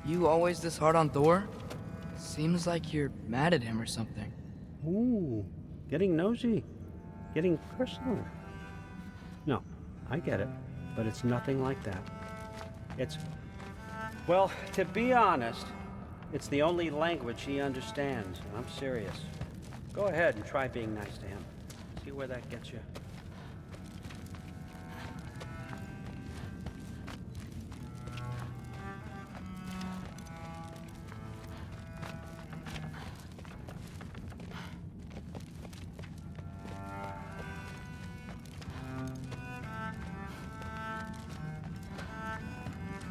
You always this hard on Thor? Seems like you're mad at him or something. Ooh, getting nosy. Getting personal. No, I get it, but it's nothing like that. It's... Well, to be honest, it's the only language he understands, and I'm serious. Go ahead and try being nice to him. See where that gets you.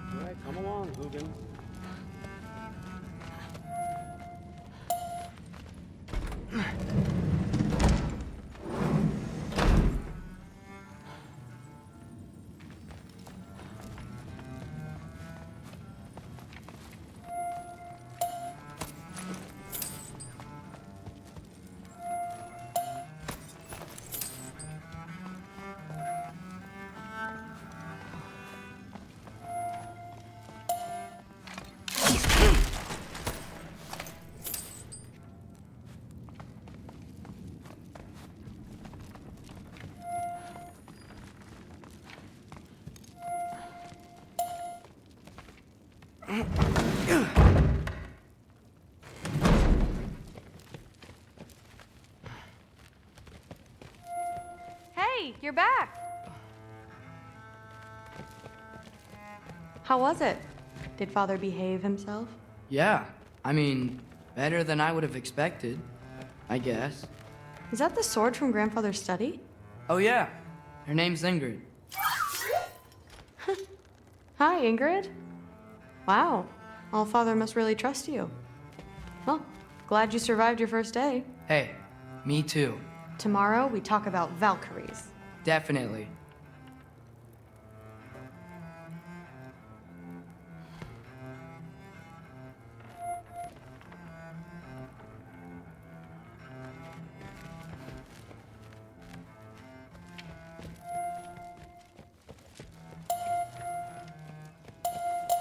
All right, come along, Hugin. Hey, you're back! How was it? Did Father behave himself? Yeah, I mean, better than I would have expected, I guess. Is that the sword from Grandfather's study? Oh yeah, her name's Ingrid. Hi, Ingrid. Wow, All-Father must really trust you. Well, glad you survived your first day. Hey, me too. Tomorrow, we talk about Valkyries. Definitely.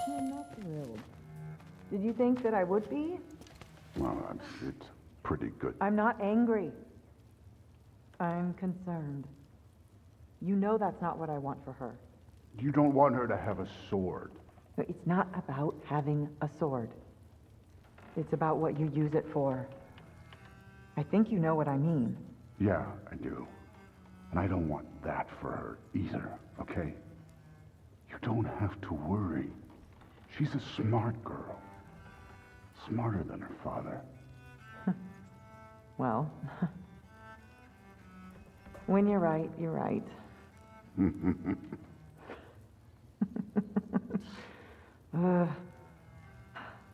I'm not thrilled. Did you think that I would be? Well, it's pretty good. I'm not angry. I'm concerned. You know that's not what I want for her. You don't want her to have a sword. No, it's not about having a sword. It's about what you use it for. I think you know what I mean. Yeah, I do. And I don't want that for her either, okay? You don't have to worry. She's a smart girl. Smarter than her father. Well, when you're right, you're right.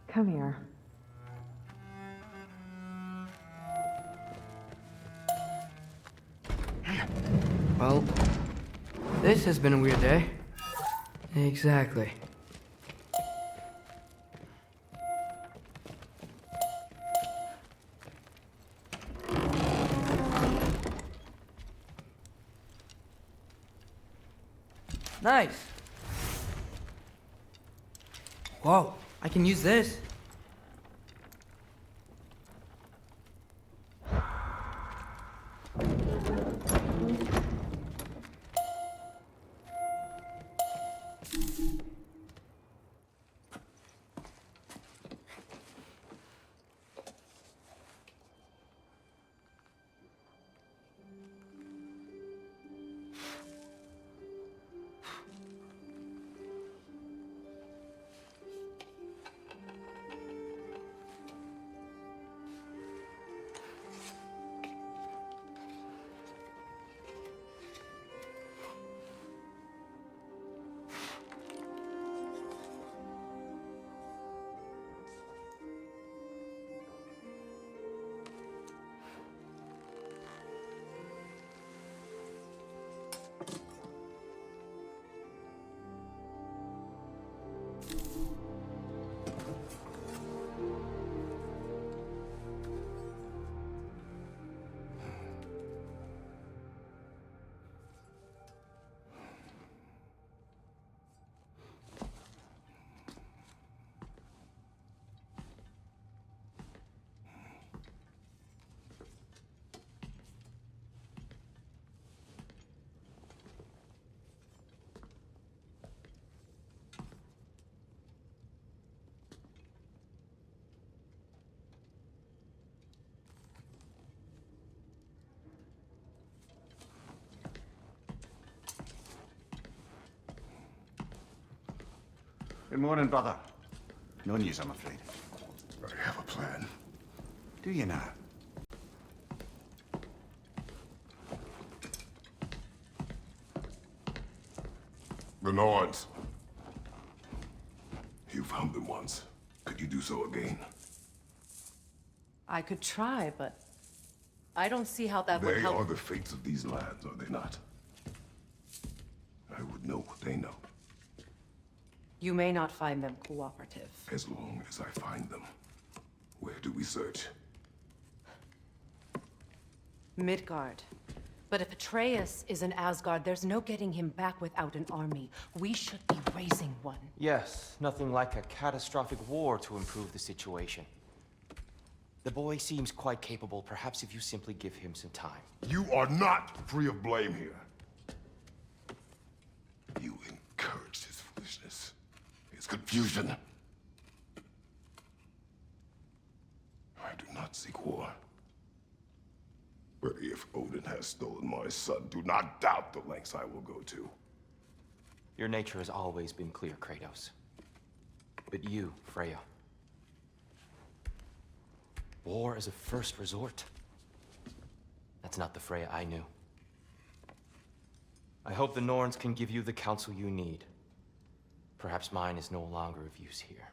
Come here. Well, this has been a weird day. Exactly. Nice. Whoa, I can use this. Good morning, brother. No news, I'm afraid. I have a plan. Do you now? The Nords. You found them once. Could you do so again? I could try, but I don't see how that would They help. are the fates of these lands, are they not? I would know what they know, You may not find them cooperative. as long as I find them. Where do we search? Midgard. But if Atreus is in Asgard, there's no getting him back without an army. We should be raising one. Yes, nothing like a catastrophic war to improve the situation. The boy seems quite capable. Perhaps if you simply give him some time. You are not free of blame here. You encouraged his foolishness, his confusion. I do not seek war. But if Odin has stolen my son, do not doubt the lengths I will go to. Your nature has always been clear, Kratos. But you, Freya. War is a first resort. That's not the Freya I knew. I hope the Norns can give you the counsel you need. Perhaps mine is no longer of use here.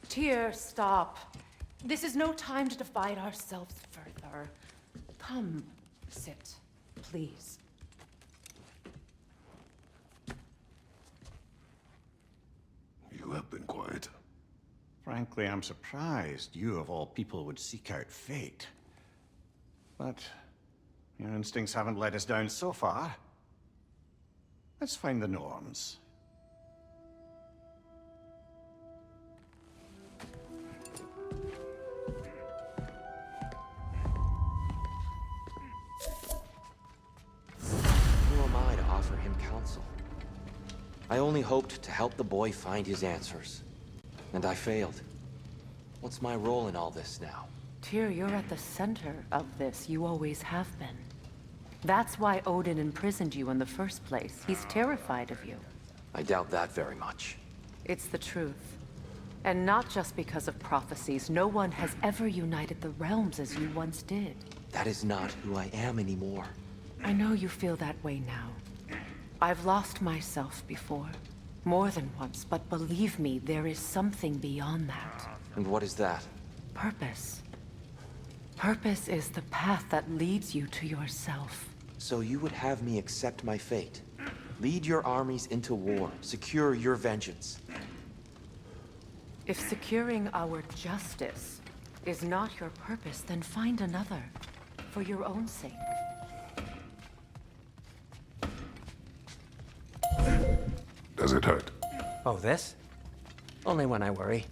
Tyr, stop. This is no time to divide ourselves further. Come, sit, please. You have been quiet. Frankly, I'm surprised you, of all people, would seek out fate. But your instincts haven't let us down so far. Let's find the Norns. Who am I to offer him counsel? I only hoped to help the boy find his answers. And I failed. What's my role in all this now? Tyr, you're at the center of this. You always have been. That's why Odin imprisoned you in the first place. He's terrified of you. I doubt that very much. It's the truth. And not just because of prophecies. No one has ever united the realms as you once did. That is not who I am anymore. I know you feel that way now. I've lost myself before. More than once, but believe me, there is something beyond that. And what is that? Purpose. Purpose is the path that leads you to yourself. So you would have me accept my fate? Lead your armies into war, secure your vengeance. If securing our justice is not your purpose, then find another, for your own sake. Does it hurt? Oh, this? Only when I worry.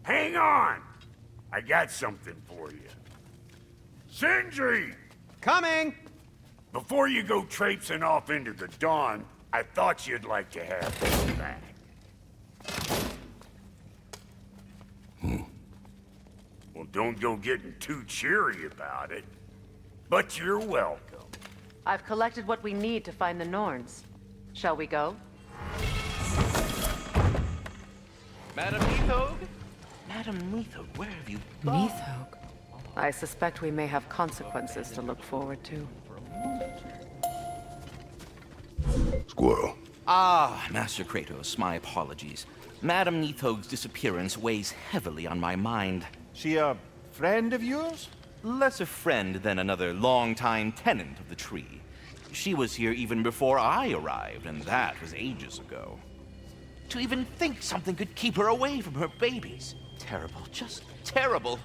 Hang on! I got something for you. Sindri! Coming! Before you go traipsing off into the dawn, I thought you'd like to have this back. Well, don't go getting too cheery about it. But you're welcome. I've collected what we need to find the Norns. Shall we go? Madam Neathog? Madam Neathog, where have you gone? Neathog. I suspect we may have consequences to look forward to. Squirrel. Ah, Master Kratos, my apologies. Madam Neathog's disappearance weighs heavily on my mind. She a friend of yours? Less a friend than another longtime tenant of the tree. She was here even before I arrived, and that was ages ago. To even think something could keep her away from her babies. Terrible, just terrible.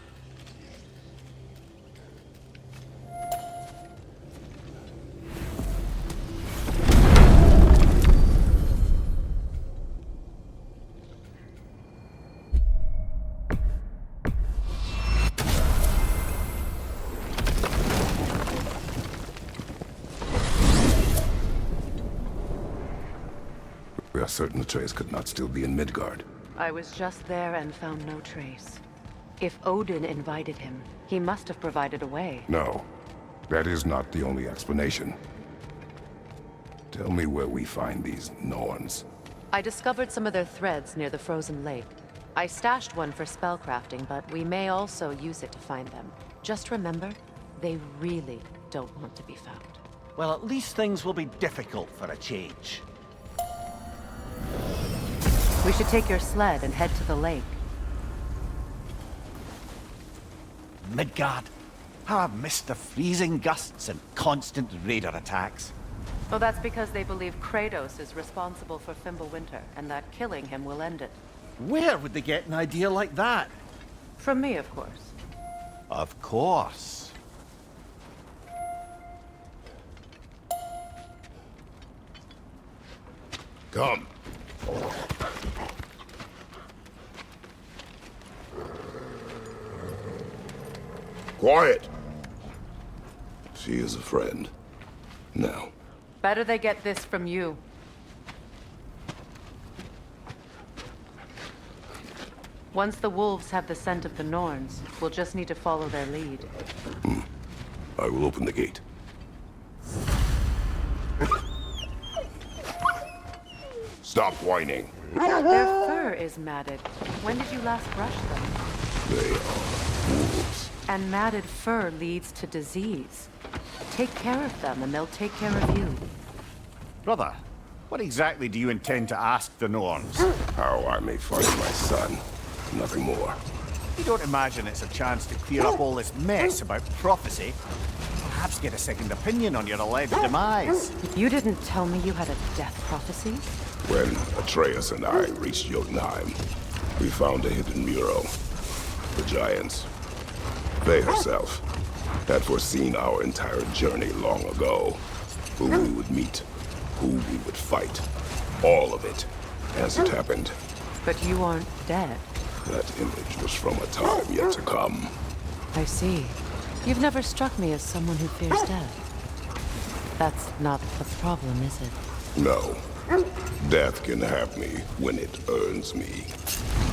certain Atreus could not still be in Midgard. I was just there and found no trace. If Odin invited him, he must have provided a way. No, that is not the only explanation. Tell me where we find these Norns. I discovered some of their threads near the frozen lake. I stashed one for spellcrafting, but we may also use it to find them. Just remember, they really don't want to be found. Well, at least things will be difficult for a change. We should take your sled and head to the lake. Midgard. How I've missed the freezing gusts and constant raider attacks. Well, that's because they believe Kratos is responsible for Fimbulwinter, and that killing him will end it. Where would they get an idea like that? From me, of course. Of course. Come. Quiet. She is a friend. Now. Better they get this from you. Once the wolves have the scent of the Norns, we'll just need to follow their lead. I will open the gate. Stop whining. Their fur is matted. When did you last brush them? They are wolves. And matted fur leads to disease. Take care of them, and they'll take care of you. Brother, what exactly do you intend to ask the Norns? How I may find my son. Nothing more. You don't imagine it's a chance to clear up all this mess about prophecy? Perhaps get a second opinion on your alleged demise. You didn't tell me you had a death prophecy? When Atreus and I reached Jotunheim, we found a hidden mural. The giants, they herself, had foreseen our entire journey long ago. Who we would meet, who we would fight. All of it, as it happened. But you aren't dead. That image was from a time yet to come. I see. You've never struck me as someone who fears death. That's not the problem, is it? No. Death can have me when it earns me.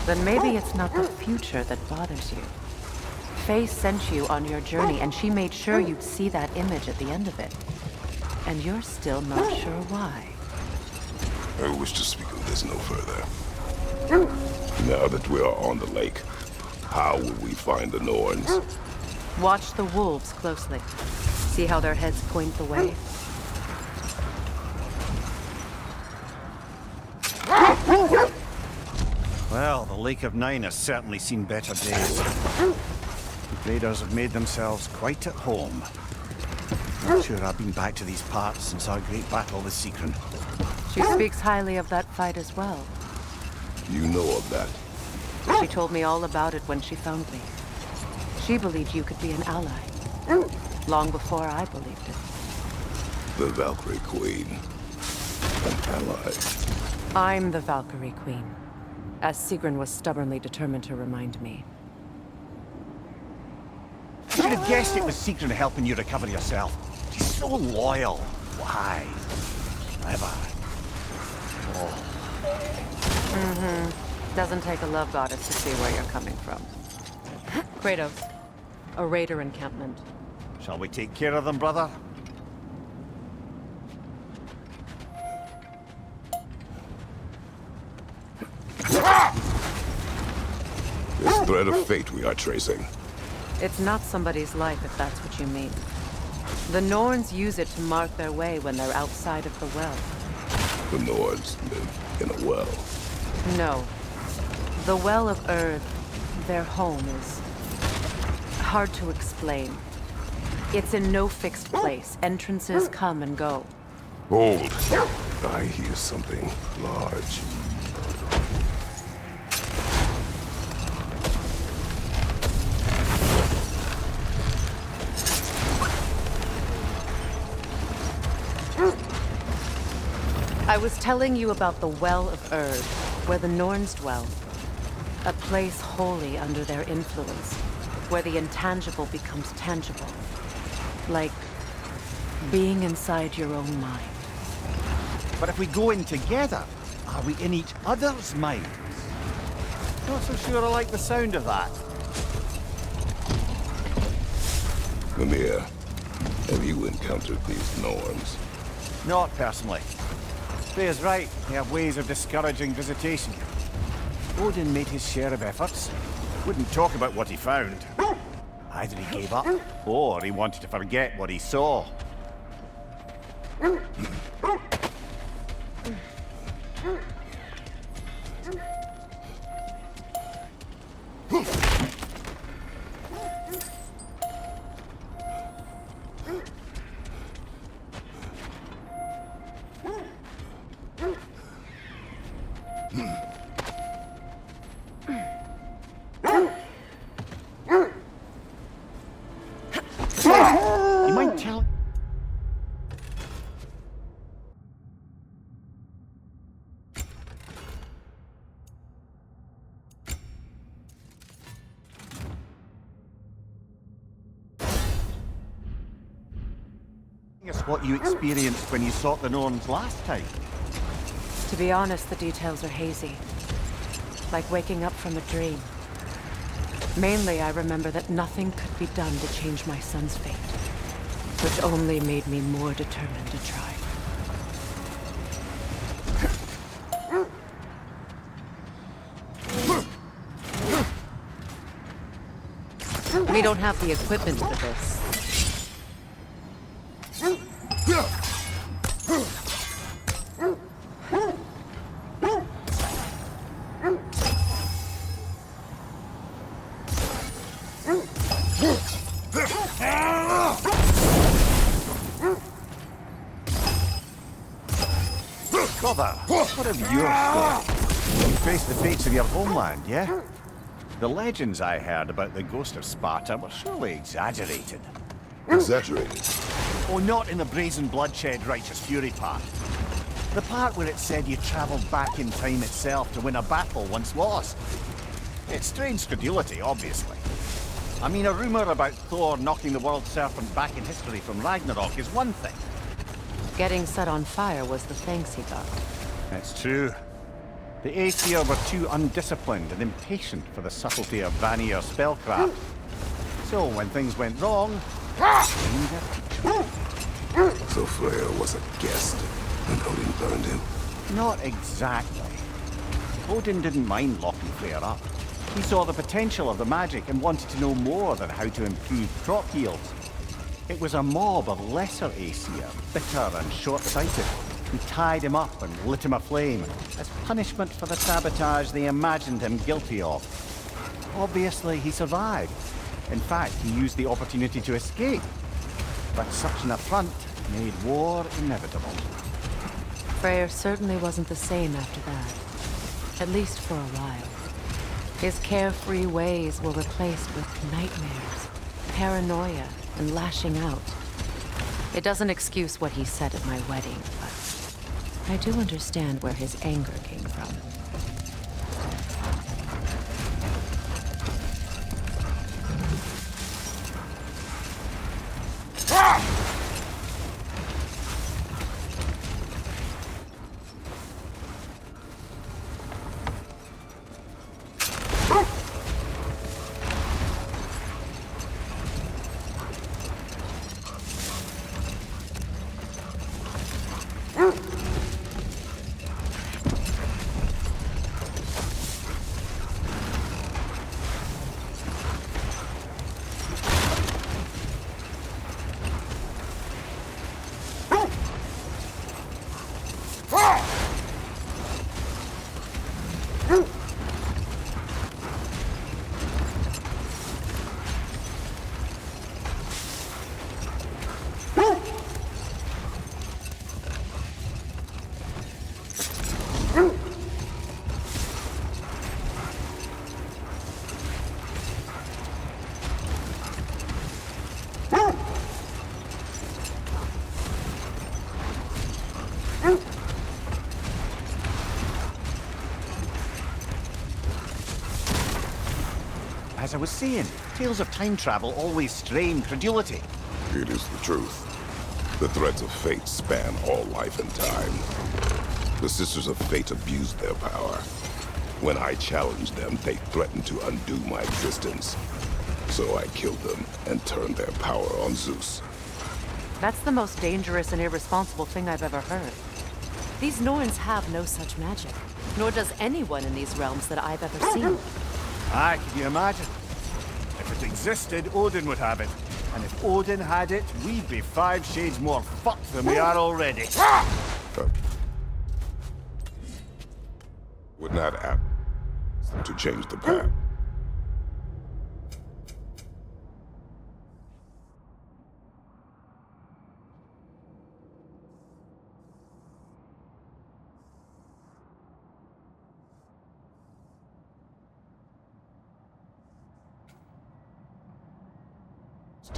Then maybe it's not the future that bothers you. Faye sent you on your journey, and she made sure you'd see that image at the end of it. And you're still not sure why. I wish to speak of this no further. Now that we are on the lake, how will we find the Norns? Watch the wolves closely. See how their heads point the way? Well, the Lake of Nine has certainly seen better days. The raiders have made themselves quite at home. Not sure I've been back to these parts since our great battle with Secret. She speaks highly of that fight as well. You know of that? She told me all about it when she found me. She believed you could be an ally. Long before I believed it. The Valkyrie Queen. An ally. I'm the Valkyrie Queen, as Sigrun was stubbornly determined to remind me. I should have guessed it was Secret helping you recover yourself. She's so loyal. Why? Clever. Oh. Doesn't take a love goddess to see where you're coming from. Kratos, a raider encampment. Shall we take care of them, brother? This thread of fate we are tracing. It's not somebody's life, if that's what you mean. The Norns use it to mark their way when they're outside of the well. The Nords live in a well. No. The Well of Earth, their home, is hard to explain. It's in no fixed place. Entrances come and go. Hold. I hear something large. I was telling you about the Well of Earth, where the Norns dwell. A place wholly under their influence, where the intangible becomes tangible. Like being inside your own mind. But if we go in together, Are we in each other's minds? Not so sure I like the sound of that. Mimir, have you encountered these norns? Not personally. Freya's right. They have ways of discouraging visitation. Odin made his share of efforts. Wouldn't talk about what he found. Either he gave up, or he wanted to forget what he saw. You might tell... us what you experienced when you sought the Norns last time. To be honest, the details are hazy. Like waking up from a dream. Mainly, I remember that nothing could be done to change my son's fate, which only made me more determined to try. We don't have the equipment for this. Brother, what of your story? You faced the fates of your homeland, yeah? The legends I heard about the ghost of Sparta were surely exaggerated. Exaggerated? Oh, not in the brazen bloodshed righteous fury part. The part where it said you travelled back in time itself to win a battle once lost. It's strange credulity, obviously. I mean, a rumour about Thor knocking the world serpent back in history from Ragnarok is one thing. Getting set on fire was the thanks he got. That's true. The Aesir were too undisciplined and impatient for the subtlety of Vanir spellcraft. So when things went wrong, So Freya was a guest, and Odin burned him? not exactly. Odin didn't mind locking Freya up. He saw the potential of the magic and wanted to know more than how to improve crop yields. It was a mob of lesser Aesir, bitter and short-sighted, who tied him up and lit him aflame, as punishment for the sabotage they imagined him guilty of. Obviously, he survived. In fact, he used the opportunity to escape. But such an affront made war inevitable. Freyr certainly wasn't the same after that. At least for a while. His carefree ways were replaced with nightmares, paranoia, and lashing out. It doesn't excuse what he said at my wedding, but I do understand where his anger came from. As I was saying, tales of time travel always strain credulity. It is the truth. The threads of fate span all life and time. The Sisters of Fate abused their power. When I challenged them, they threatened to undo my existence. So I killed them and turned their power on Zeus. That's the most dangerous and irresponsible thing I've ever heard. These Norns have no such magic, nor does anyone in these realms that I've ever seen. Aye, can you imagine? If it existed, Odin would have it. And if Odin had it, we'd be 5 shades more fucked than we are already. Would not act to change the path.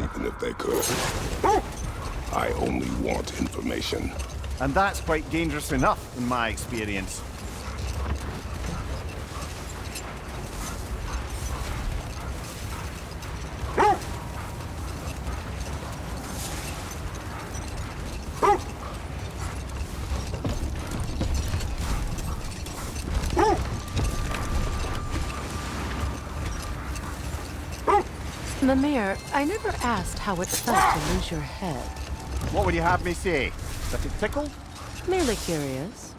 Even if they could. I only want information. And that's quite dangerous enough, in my experience. Mimir, I never asked how it felt to lose your head. What would you have me say? That it tickled? Merely curious.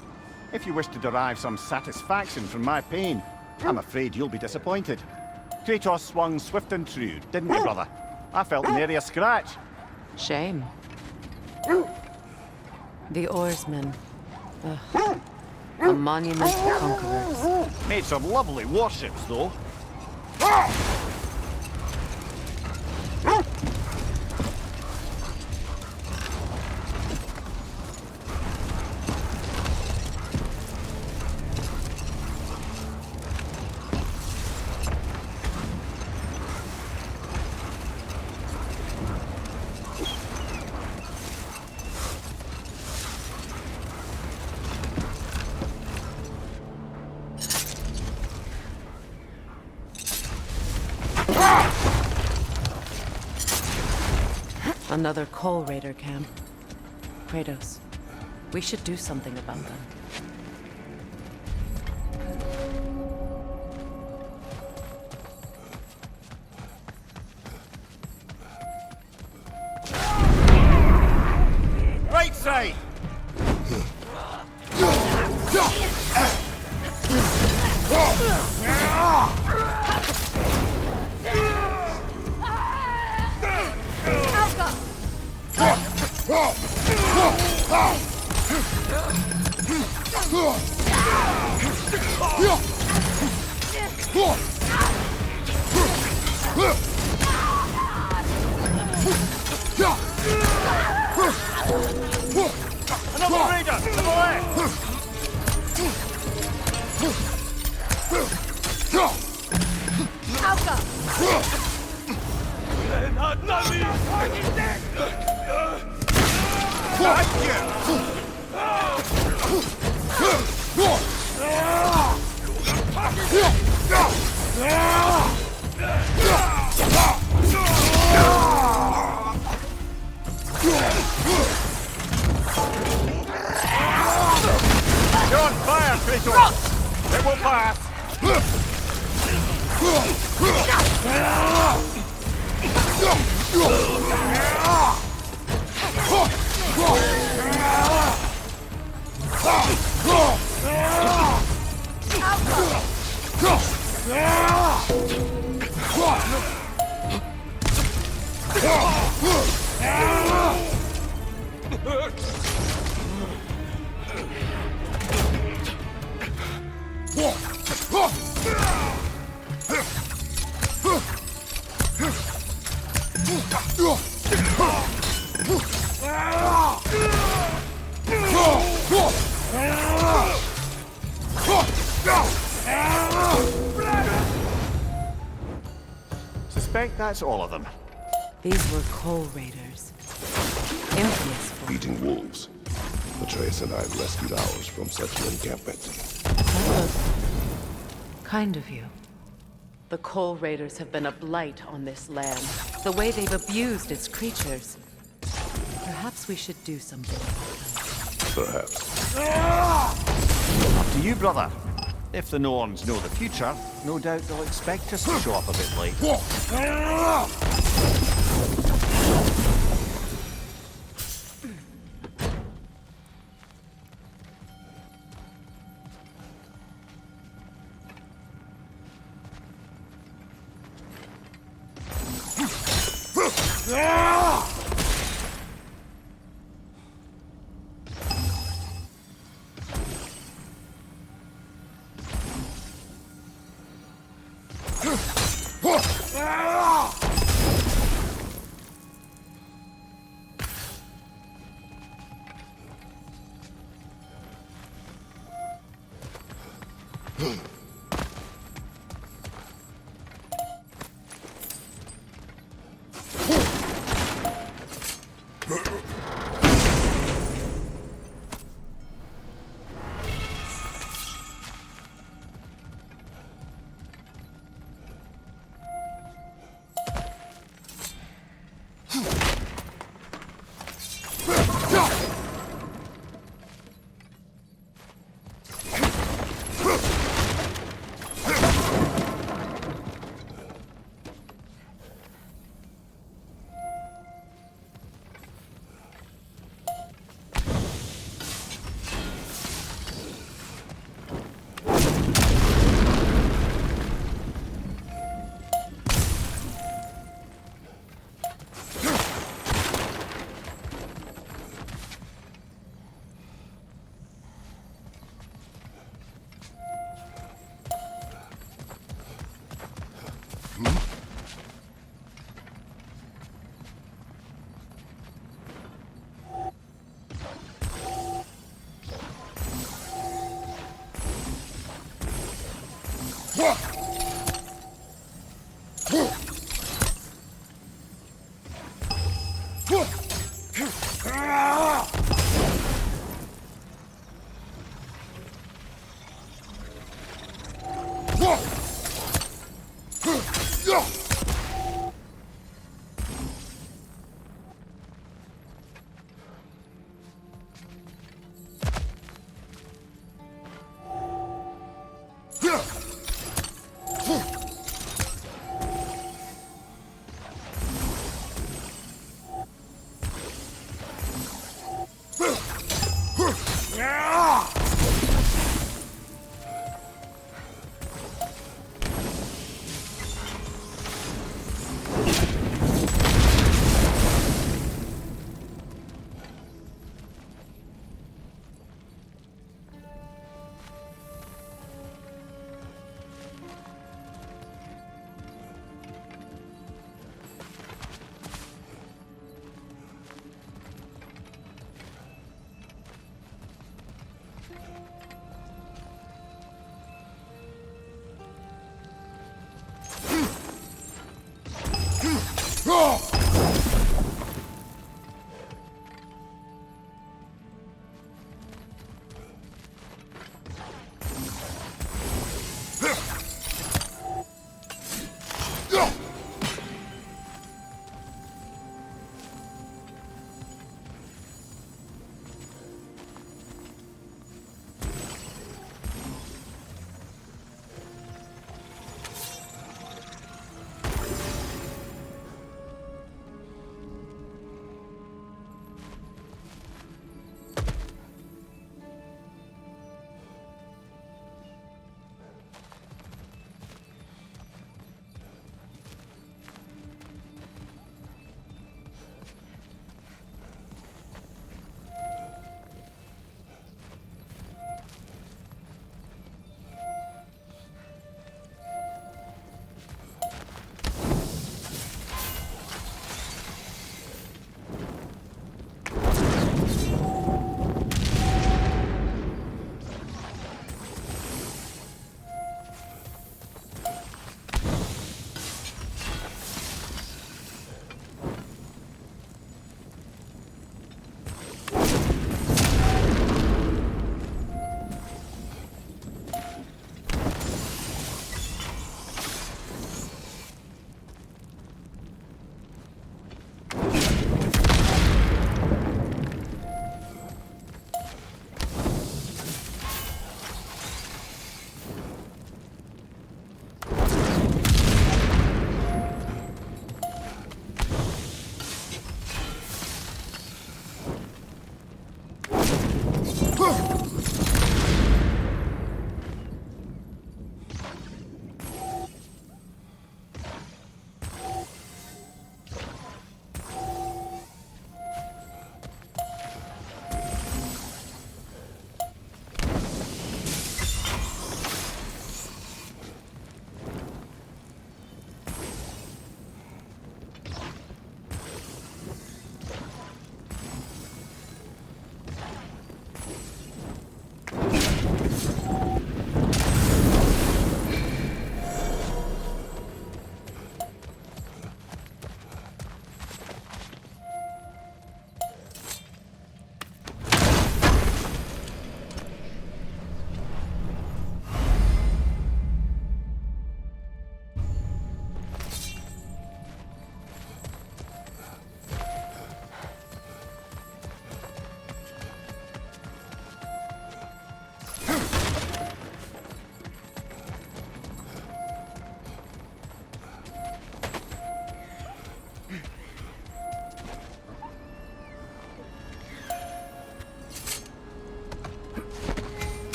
If you wish to derive some satisfaction from my pain, I'm afraid you'll be disappointed. Kratos swung swift and true, didn't you, brother? I felt nary a scratch. Shame. The oarsmen. Ugh. A monument to conquerors. Made some lovely warships, though. Another Coal Raider camp. Kratos, we should do something about them. Right side! Another raider! To the left! You're on fire, Kratos! It will pass! Suspect that's all of them. These were Coal Raiders. Infamous for Eating wolves. Atreus and I rescued ours from such an encampment. That was kind of you. The Coal Raiders have been a blight on this land. The way they've abused its creatures. Perhaps we should do something about them. Perhaps. Up to you, brother. If the Norns know the future, no doubt they'll expect us to show up a bit late.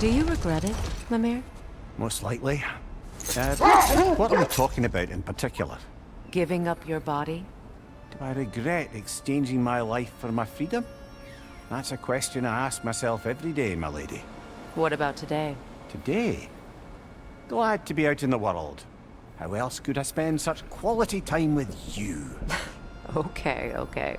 Do you regret it, Mimir? Most likely. What are we talking about in particular? Giving up your body? Do I regret exchanging my life for my freedom? That's a question I ask myself every day, my lady. What about today? Today? Glad to be out in the world. How else could I spend such quality time with you? Okay, okay.